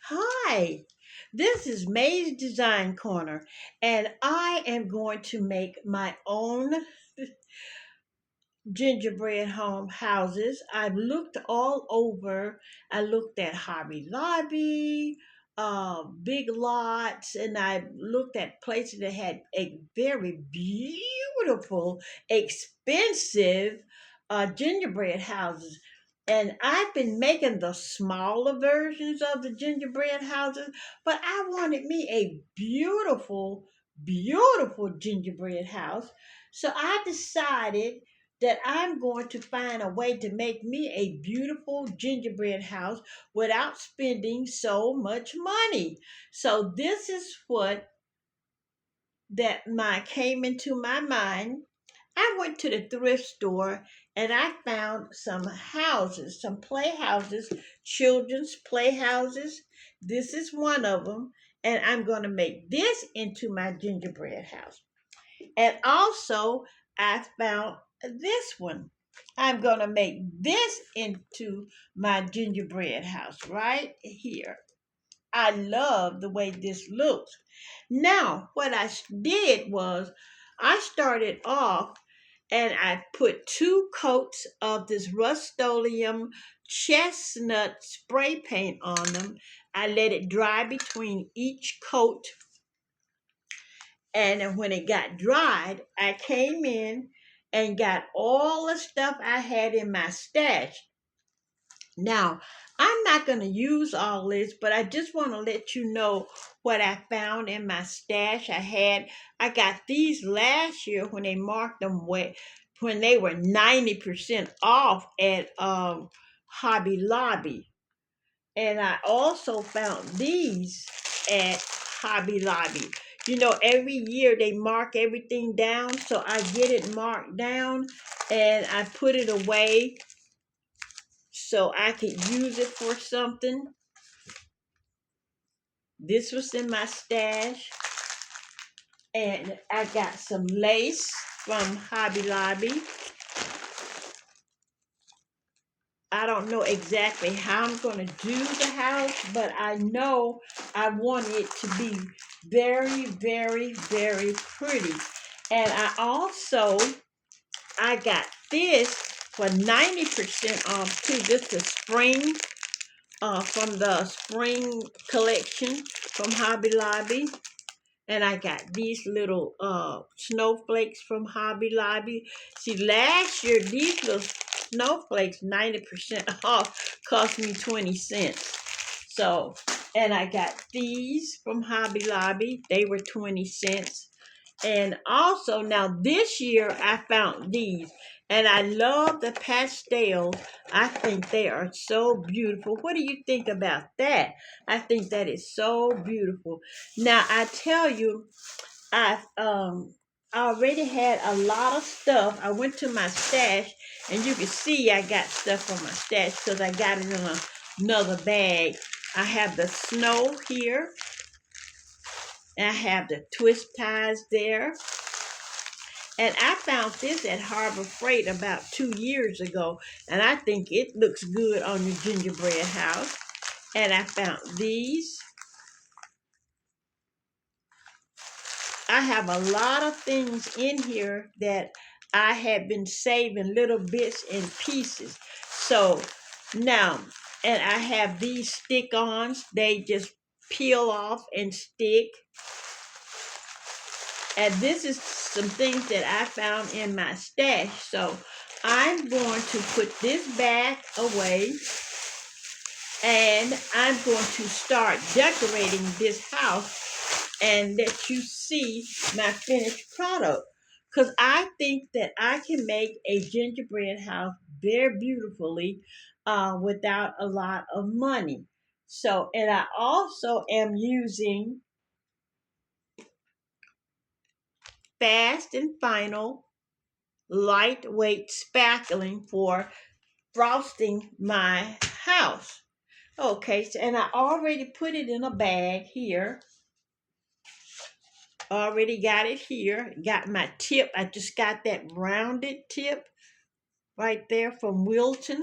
Hi, this is May's Design Corner, and I am going to make my own gingerbread home houses. I've looked all over. I looked at Hobby Lobby, Big Lots, and I looked at places that had a very beautiful, expensive gingerbread houses. And I've been making the smaller versions of the gingerbread houses, but I wanted me a beautiful, beautiful gingerbread house. So I decided that I'm going to find a way to make me a beautiful gingerbread house without spending so much money. So this is what that my came into my mind. I went to the thrift store and I found some houses, some playhouses, children's playhouses. This is one of them, and I'm going to make this into my gingerbread house. And also, I found this one. I'm going to make this into my gingerbread house right here. I love the way this looks. Now, what did was I started off and I put two coats of this Rust-Oleum chestnut spray paint on them. I let it dry between each coat, and then when it got dried, I came in and got all the stuff I had in my stash. Now, I'm not going to use all this, but I just want to let you know what I found in my stash. I got these last year when they marked them when they were 90% off at Hobby Lobby. And I also found these at Hobby Lobby. You know, every year they mark everything down, so I get it marked down and I put it away so I could use it for something. This was in my stash, and I got some lace from Hobby Lobby. I don't know exactly how I'm going to do the house, but I know I want it to be very, very, very pretty. And I got this for 90% off too. This is spring from the spring collection from Hobby Lobby. And I got these little snowflakes from Hobby Lobby. See, last year, these little snowflakes, 90% off, cost me 20 cents. So, and I got these from Hobby Lobby. They were 20 cents. And also, now this year, I found these. And I love the pastels. I think they are so beautiful. What do you think about that? I think that is so beautiful. Now I tell you, I've already had a lot of stuff. I went to my stash, and you can see I got stuff from my stash because I got it in another bag. I have the snow here. And I have the twist ties there. And I found this at Harbor Freight about 2 years ago, and I think it looks good on your gingerbread house. And I found these. I have a lot of things in here that I have been saving little bits and pieces. So now, and I have these stick-ons. They just peel off and stick. And this is some things that I found in my stash. So I'm going to put this back away, and I'm going to start decorating this house and let you see my finished product. Because I think that I can make a gingerbread house very beautifully without a lot of money. So, and I also am using Fast and Final lightweight spackling for frosting my house. Okay, so, and I already put it in a bag here. Already got it here. Got my tip. I just got that rounded tip right there from Wilton.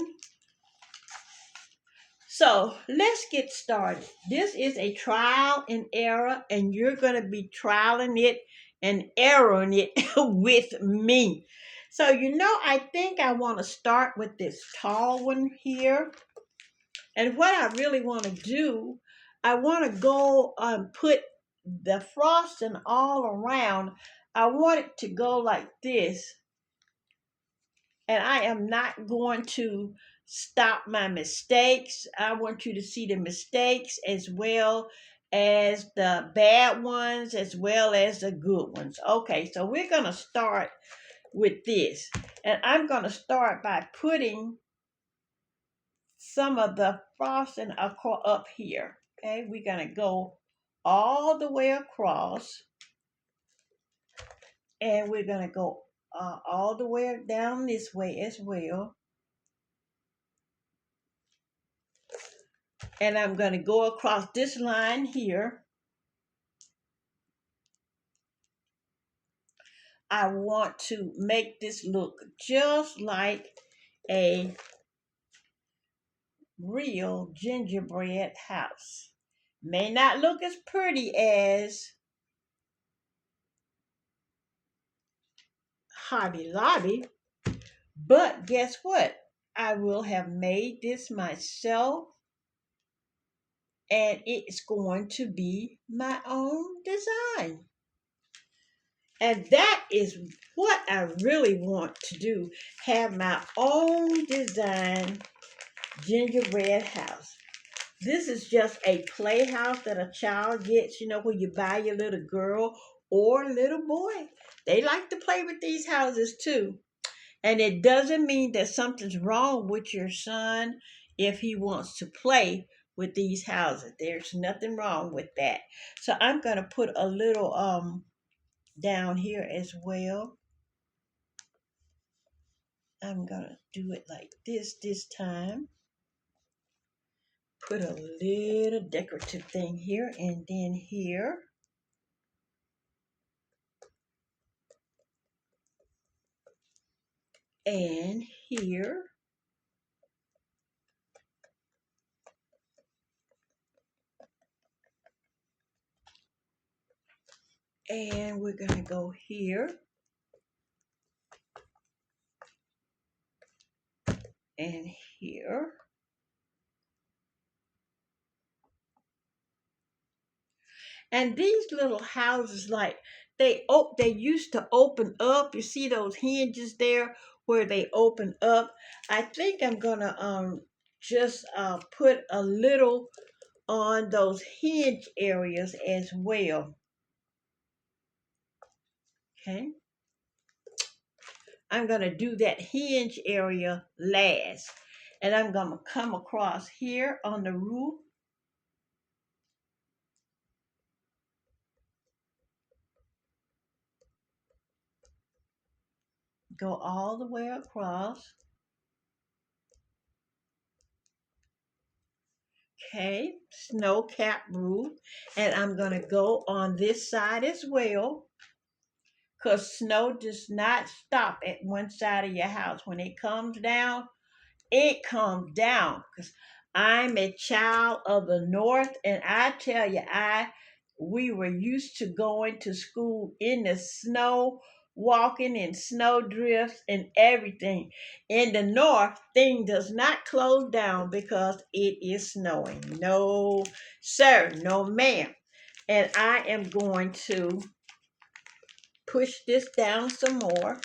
So let's get started. This is a trial and error, and you're going to be trialing it and erroring it with me. So, I think I want to start with this tall one here. And what I really want to do, I want to go put the frosting all around. I want it to go like this, and I am not going to stop my mistakes. I want you to see the mistakes as well as the bad ones, as well as the good ones. Okay, so we're going to start with this. And I'm going to start by putting some of the frosting up here. Okay, we're going to go all the way across, and we're going to go all the way down this way as well. And I'm going to go across this line here. I want to make this look just like a real gingerbread house. May not look as pretty as Hobby Lobby, but guess what? I will have made this myself, and it's going to be my own design. And that is what I really want to do. Have my own design gingerbread house. This is just a playhouse that a child gets, when you buy your little girl or little boy. They like to play with these houses too. And it doesn't mean that something's wrong with your son if he wants to play with these houses. There's nothing wrong with that. So I'm going to put a little down here as well. I'm going to do it like this time. Put a little decorative thing here and then here. And here. And we're going to go here. And here. And these little houses, like they used to open up. You see those hinges there where they open up. I think I'm gonna just put a little on those hinge areas as well. Okay. I'm gonna do that hinge area last. And I'm gonna come across here on the roof. Go all the way across. Okay, snow cap roof. And I'm going to go on this side as well, because snow does not stop at one side of your house. When it comes down, it comes down. Because I'm a child of the North, and I tell you, we were used to going to school in the snow, walking in snow drifts and everything. In the North, thing does not close down because it is snowing. No, sir, no, ma'am. And I am going to push this down some more.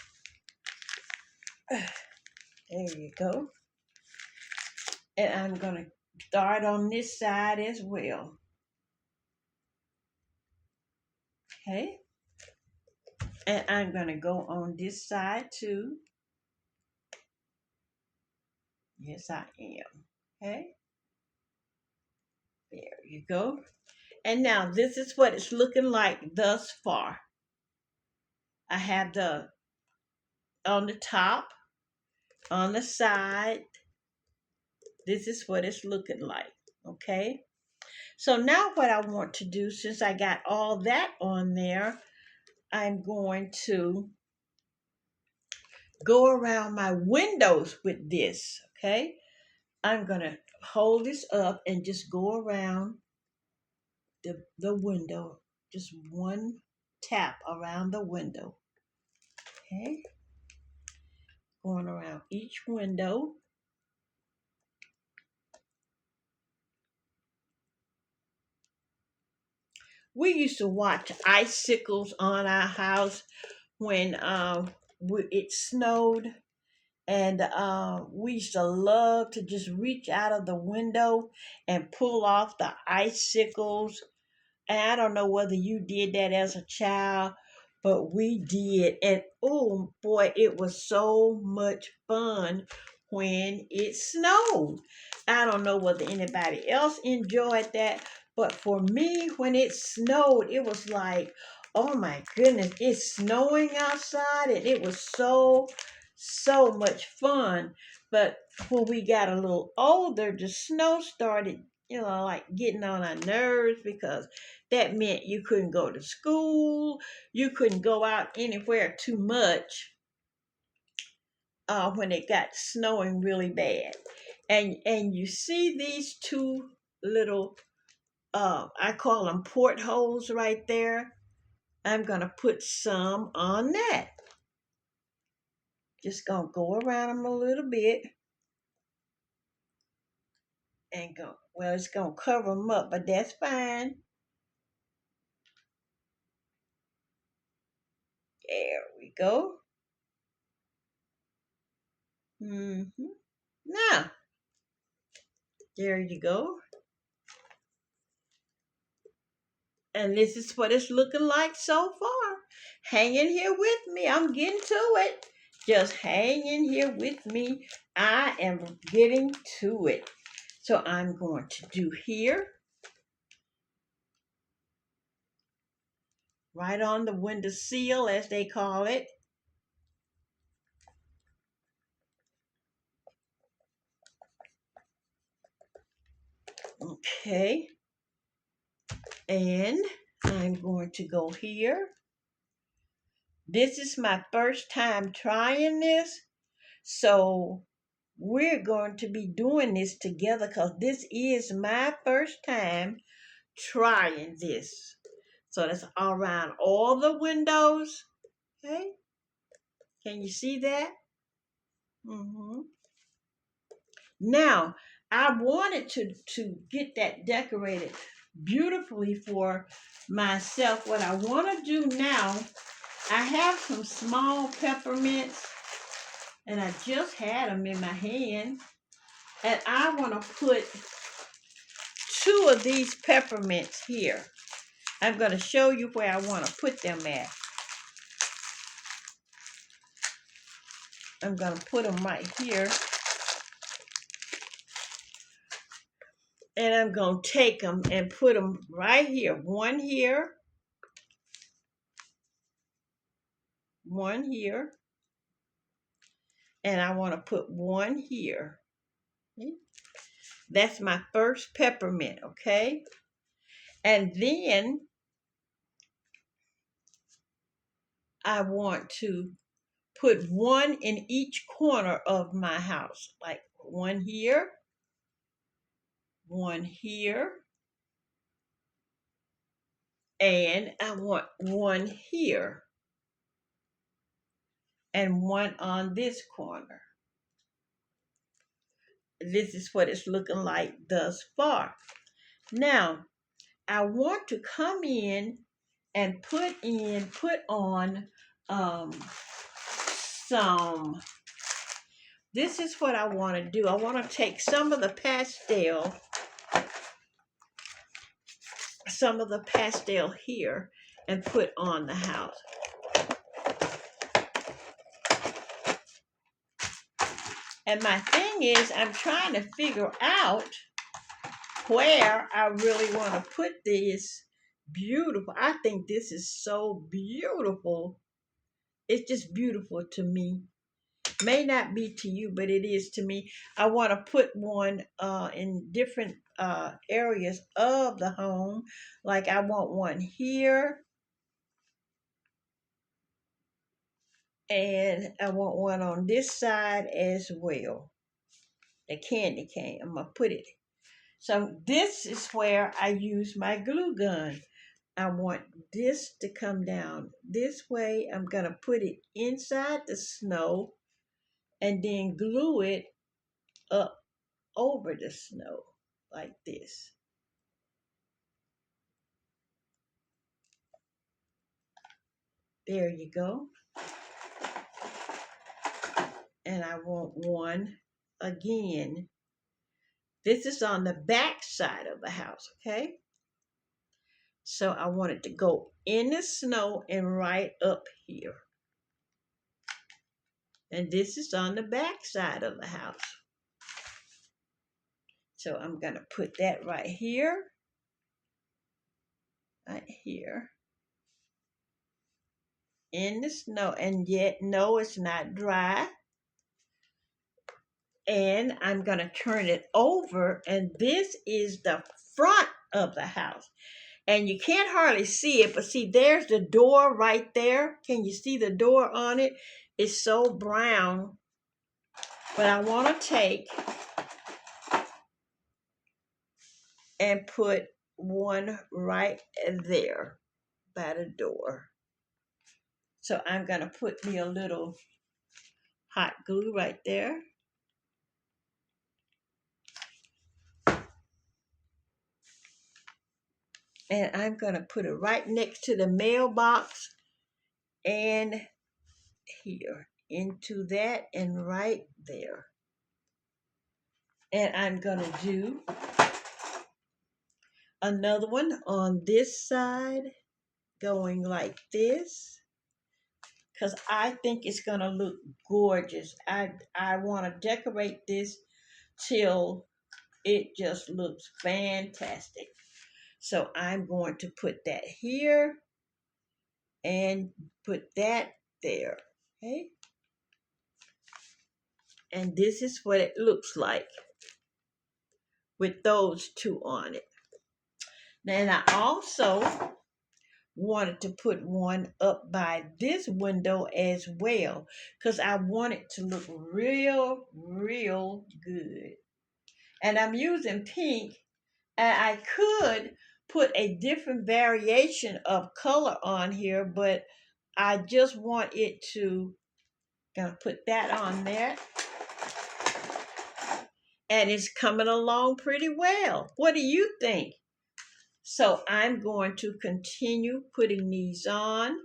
There you go. And I'm going to start on this side as well. Okay. And I'm going to go on this side too. Yes, I am. Okay. There you go. And now this is what it's looking like thus far. I have the on the top, on the side. This is what it's looking like. Okay. So now what I want to do, since I got all that on there, I'm going to go around my windows with this. Okay. I'm going to hold this up and just go around the window. Just one tap around the window. Okay, going around each window. We used to watch icicles on our house when it snowed, and we used to love to just reach out of the window and pull off the icicles. And I don't know whether you did that as a child, but we did. And oh boy, it was so much fun when it snowed. I don't know whether anybody else enjoyed that, but for me, when it snowed, it was like, oh my goodness, it's snowing outside, and it was so much fun. But when we got a little older, the snow started, like getting on our nerves because that meant you couldn't go to school, you couldn't go out anywhere too much when it got snowing really bad. And you see these two little, I call them portholes right there. I'm gonna put some on that. Just gonna go around them a little bit and go. Well, it's gonna cover them up, but that's fine. There we go. Now, there you go. And this is what it's looking like so far. Hang in here with me. I'm getting to it. Just hang in here with me. I am getting to it. So I'm going to do here, right on the window sill, as they call it. Okay. And I'm going to go here. This is my first time trying this. So we're going to be doing this together because this is my first time trying this. So that's around all the windows. Okay. Can you see that? hmm Now, I wanted to get that decorated beautifully for myself. What I want to do now, I have some small peppermints, and I just had them in my hand. And I want to put two of these peppermints here. I'm going to show you where I want to put them at. I'm going to put them right here. And I'm going to take them and put them right here. One here. One here. And I want to put one here. That's my first peppermint, okay? And then I want to put one in each corner of my house. Like one here, one here, and I want one here, and one on this corner. This is what it's looking like thus far. Now, I want to come in and put on some, this is what I want to do. I want to take some of the pastel here and put on the house. And my thing is, I'm trying to figure out where I really want to put this beautiful. I think this is so beautiful. It's just beautiful to me. May not be to you, but it is to me. I want to put one in different areas of the home. Like I want one here, and I want one on this side as well. the candy cane. I'm gonna put it. So this is where I use my glue gun. I want this to come down this way. I'm gonna put it inside the snow and then glue it up over the snow like this. There you go. And I want one again. This is on the back side of the house, okay? So I want it to go in the snow and right up here. And this is on the back side of the house. So I'm going to put that right here, in the snow. And yet, no, it's not dry. And I'm going to turn it over. And this is the front of the house. And you can't hardly see it, but see, there's the door right there. Can you see the door on it? It's so brown. But I want to take and put one right there by the door. So I'm going to put me a little hot glue right there. And I'm going to put it right next to the mailbox and here into that and right there. And I'm going to do another one on this side going like this because I think it's going to look gorgeous. I want to decorate this till it just looks fantastic. So I'm going to put that here and put that there. Okay. And this is what it looks like with those two on it. Then I also wanted to put one up by this window as well because I want it to look real, real good. And I'm using pink, and I could put a different variation of color on here, but I just want it to, gonna put that on there. And it's coming along pretty well. What do you think? So I'm going to continue putting these on.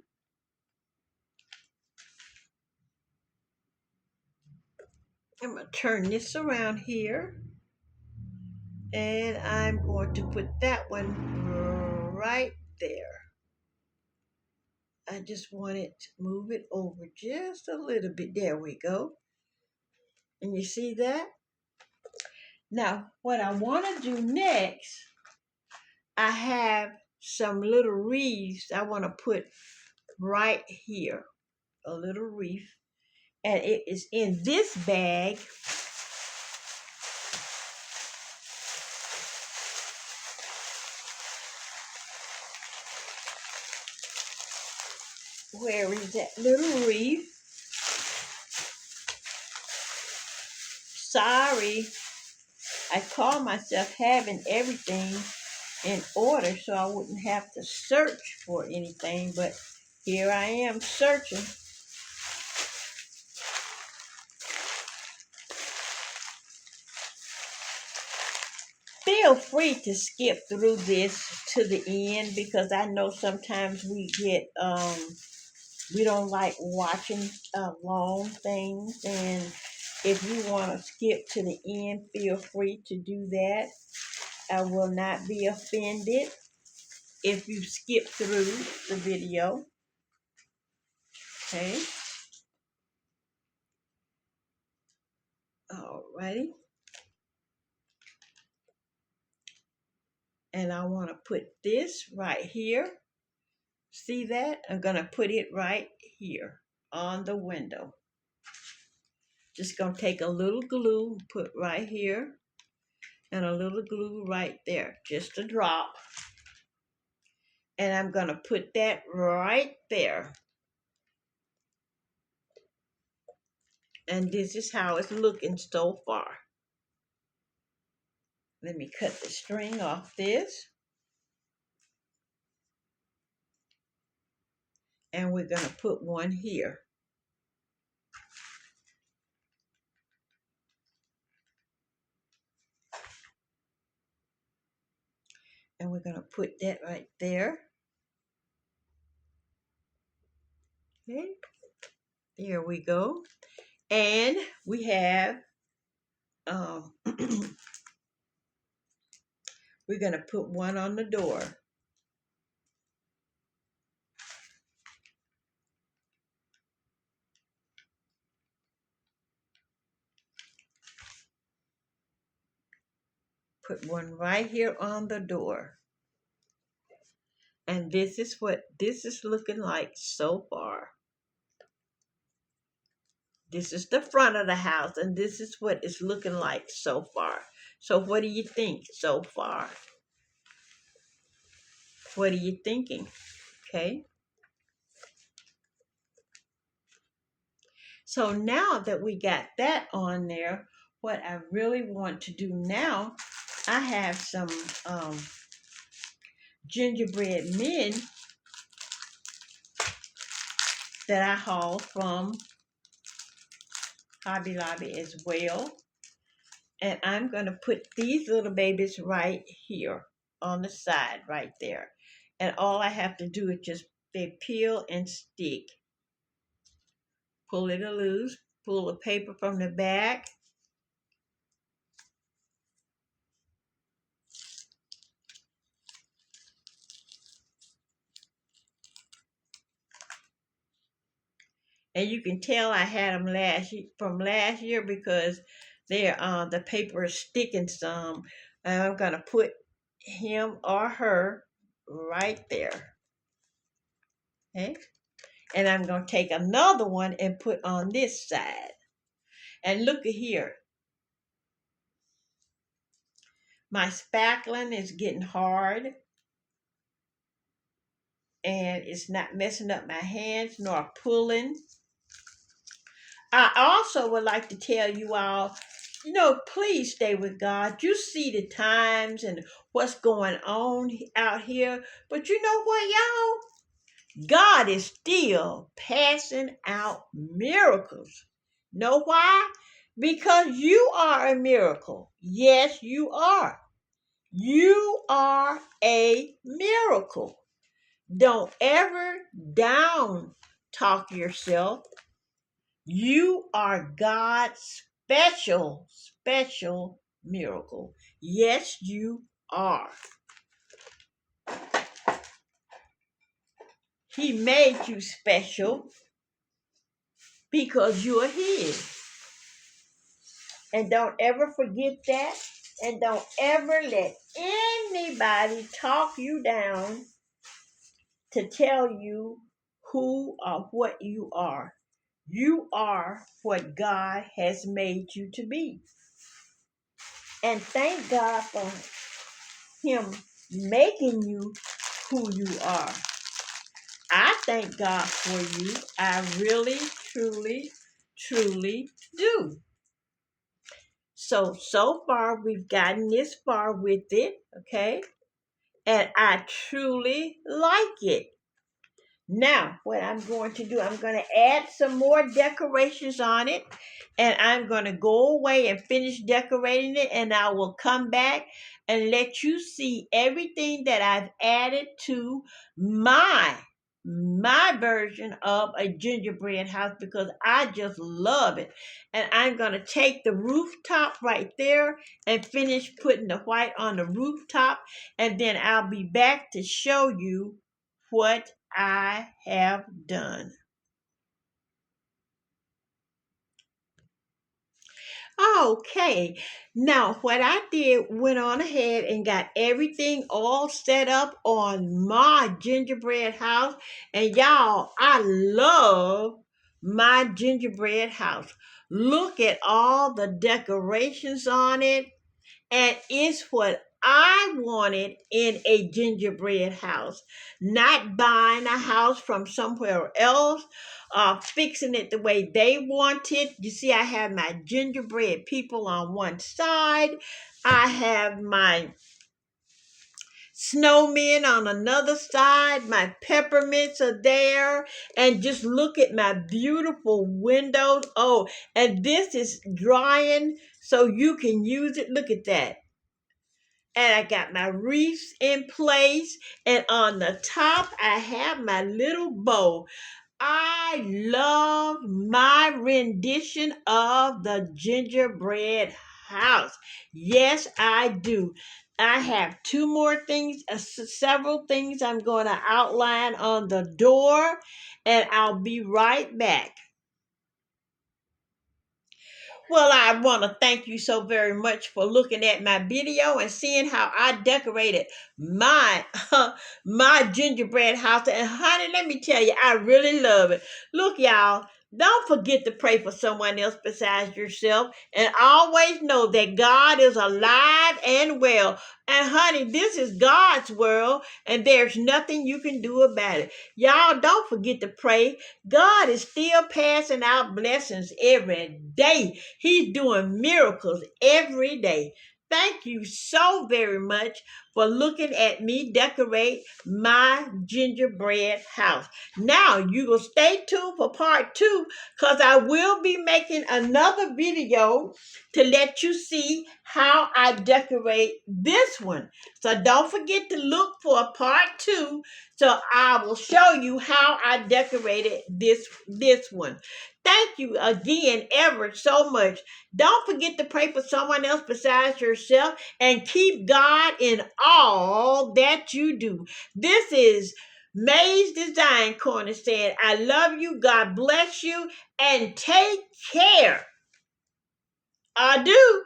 I'm going to turn this around here. And I'm going to put that one right there. I just want it to move it over just a little bit. There we go. And you see that? Now, what I want to do next, I have some little wreaths I want to put right here. A little wreath. And it is in this bag. Where is that little wreath? Sorry, I call myself having everything in order so I wouldn't have to search for anything, but here I am searching. Feel free to skip through this to the end because I know sometimes we get we don't like watching long things, and if you want to skip to the end, feel free to do that. I will not be offended if you skip through the video. Okay. Alrighty. And I want to put this right here. See that? I'm going to put it right here on the window. Just going to take a little glue, put right here, and a little glue right there. Just a drop. And I'm going to put that right there. And this is how it's looking so far. Let me cut the string off this. And we're going to put one here. And we're going to put that right there. Okay, there we go. And we have, we're going to put one on the door. Put one right here on the door. And this is what this is looking like so far. This is the front of the house, and this is what it's looking like so far. So what do you think so far? What are you thinking? Okay. So now that we got that on there, what I really want to do now, I have some gingerbread men that I hauled from Hobby Lobby as well. And I'm going to put these little babies right here on the side right there. And all I have to do is just they peel and stick. Pull it loose, pull the paper from the back. And you can tell I had them from last year because they're the paper is sticking some. And I'm gonna put him or her right there. Okay, and I'm gonna take another one and put on this side. And look at here, my spackling is getting hard, and it's not messing up my hands nor pulling. I also would like to tell you all, please stay with God. You see the times and what's going on out here. But you know what, y'all? God is still passing out miracles. Know why? Because you are a miracle. Yes, you are. You are a miracle. Don't ever down talk yourself. You are God's special miracle. Yes, you are. He made you special because you're His. And don't ever forget that. And don't ever let anybody talk you down to tell you who or what you are. You are what God has made you to be. And thank God for Him making you who you are. I thank God for you. I really, truly do. So far we've gotten this far with it, okay? And I truly like it. Now, what I'm going to do, I'm going to add some more decorations on it, and I'm going to go away and finish decorating it, and I will come back and let you see everything that I've added to my version of a gingerbread house because I just love it. And I'm going to take the rooftop right there and finish putting the white on the rooftop, and then I'll be back to show you what I have done. Okay, now what I did, went on ahead and got everything all set up on my gingerbread house. And y'all, I love my gingerbread house. Look at all the decorations on it. And it's what I wanted in a gingerbread house, not buying a house from somewhere else, fixing it the way they want it. You see, I have my gingerbread people on one side, I have my snowmen on another side, my peppermints are there, and just look at my beautiful windows. Oh, and this is drying so you can use it. Look at that. And I got my wreaths in place, and on the top I have my little bow. I love my rendition of the gingerbread house. Yes, I do. I have two more things, several things I'm going to outline on the door, and I'll be right back. Well, I want to thank you so very much for looking at my video and seeing how I decorated my my gingerbread house. And honey, let me tell you, I really love it. Look, y'all, don't forget to pray for someone else besides yourself. And always know that God is alive and well. And honey, this is God's world, and there's nothing you can do about it. Y'all, don't forget to pray. God is still passing out blessings every day. He's doing miracles every day. Thank you so very much for looking at me decorate my gingerbread house. Now, you will stay tuned for part two because I will be making another video to let you see how I decorate this one. So don't forget to look for part two, so I will show you how I decorated this one. Thank you again ever so much. Don't forget to pray for someone else besides yourself and keep God in all that you do. This is May's Design Corner saying, I love you, God bless you, and take care. I do.